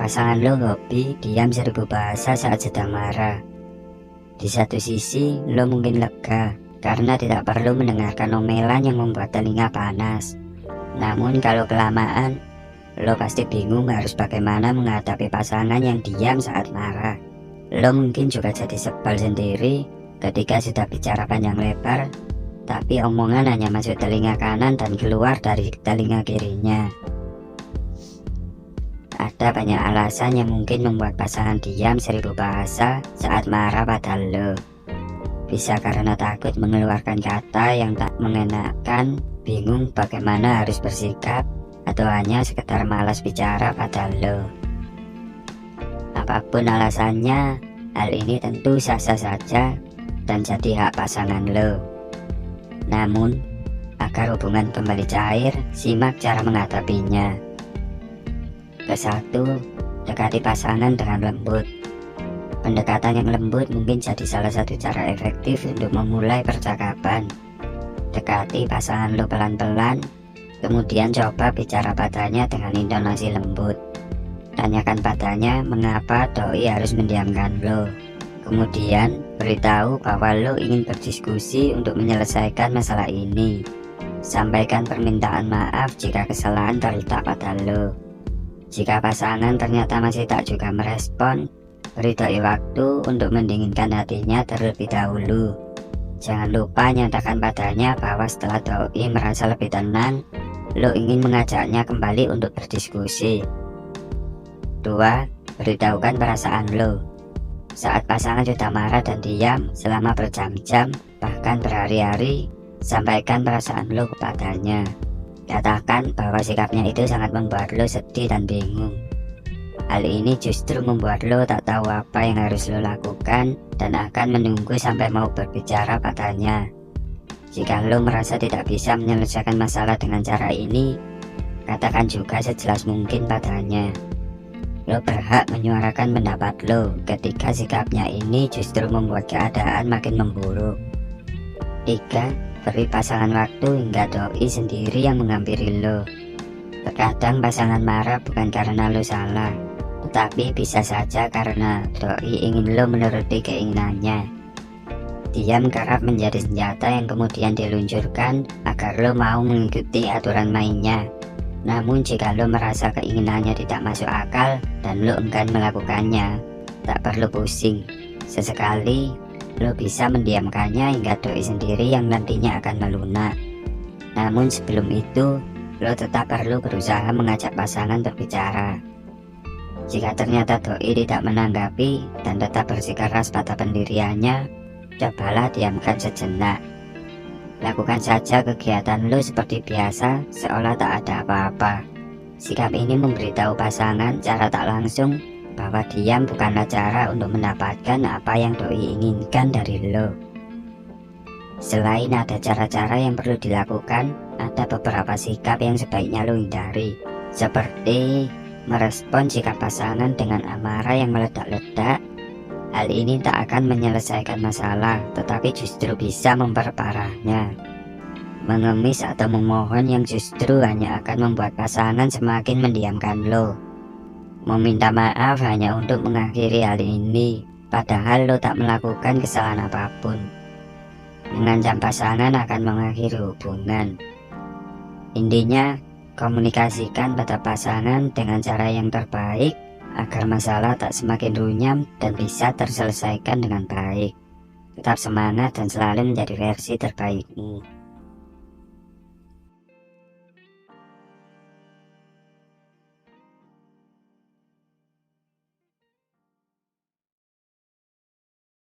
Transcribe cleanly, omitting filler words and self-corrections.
Pasangan lo hobi diam 1000 bahasa saat sedang marah. Di satu sisi, lo mungkin lega karena tidak perlu mendengarkan omelan yang membuat telinga panas. Namun kalau kelamaan, lo pasti bingung harus bagaimana menghadapi pasangan yang diam saat marah. Lo mungkin juga jadi sebal sendiri ketika sudah bicara panjang lebar, tapi omongan hanya masuk telinga kanan dan keluar dari telinga kirinya. Ada banyak alasan yang mungkin membuat pasangan diam 1000 bahasa saat marah pada lo. Bisa karena takut mengeluarkan kata yang tak mengenakan, bingung bagaimana harus bersikap, atau hanya sekedar malas bicara pada lo. Apapun alasannya, hal ini tentu sah-sah saja dan jadi hak pasangan lo. Namun, agar hubungan kembali cair, simak cara menghadapinya. Ke-1, dekati pasangan dengan lembut. Pendekatan yang lembut mungkin jadi salah satu cara efektif untuk memulai percakapan. Dekati pasangan lo pelan-pelan, kemudian coba bicara padanya dengan intonasi lembut. Tanyakan padanya mengapa doi harus mendiamkan lo. Kemudian beritahu bahwa lo ingin berdiskusi untuk menyelesaikan masalah ini. Sampaikan permintaan maaf jika kesalahan terletak pada lo. Jika pasangan ternyata masih tak juga merespon, beri doi waktu untuk mendinginkan hatinya terlebih dahulu. Jangan lupa nyatakan padanya bahwa setelah doi merasa lebih tenang, lo ingin mengajaknya kembali untuk berdiskusi. 2. Beritahukan perasaan lo. Saat pasangan sudah marah dan diam selama berjam-jam, bahkan berhari-hari, sampaikan perasaan lo kepadanya. Katakan bahwa sikapnya itu sangat membuat lo sedih dan bingung. Hal ini justru membuat lo tak tahu apa yang harus lo lakukan dan akan menunggu sampai mau berbicara padanya. Jika lo merasa tidak bisa menyelesaikan masalah dengan cara ini, katakan juga sejelas mungkin padanya. Lo berhak menyuarakan pendapat lo ketika sikapnya ini justru membuat keadaan makin memburuk. 3. Beri pasangan waktu hingga doi sendiri yang menghampiri lo. Terkadang pasangan marah bukan karena lo salah, tetapi bisa saja karena doi ingin lo menuruti keinginannya. Diam kerap menjadi senjata yang kemudian diluncurkan agar lo mau mengikuti aturan mainnya. Namun jika lo merasa keinginannya tidak masuk akal dan lo enggan melakukannya, tak perlu pusing. Sesekali lo bisa mendiamkannya hingga doi sendiri yang nantinya akan melunak. Namun sebelum itu, lo tetap perlu berusaha mengajak pasangan berbicara. Jika ternyata doi tidak menanggapi dan tetap bersikeras pada pendiriannya, cobalah diamkan sejenak. Lakukan saja kegiatan lo seperti biasa, seolah tak ada apa-apa. Sikap ini memberitahu pasangan secara tak langsung bahwa diam bukanlah cara untuk mendapatkan apa yang doi inginkan dari lo. Selain ada cara-cara yang perlu dilakukan, ada beberapa sikap yang sebaiknya lo hindari, seperti merespon sikap pasangan dengan amarah yang meledak-ledak. Hal ini tak akan menyelesaikan masalah, tetapi justru bisa memperparahnya. Mengemis atau memohon yang justru hanya akan membuat pasangan semakin mendiamkan lo. Meminta maaf hanya untuk mengakhiri hal ini, padahal lo tak melakukan kesalahan apapun. Mengancam pasangan akan mengakhiri hubungan. Intinya, komunikasikan pada pasangan dengan cara yang terbaik agar masalah tak semakin runyam dan bisa terselesaikan dengan baik. Tetap semangat dan selalu menjadi versi terbaikmu.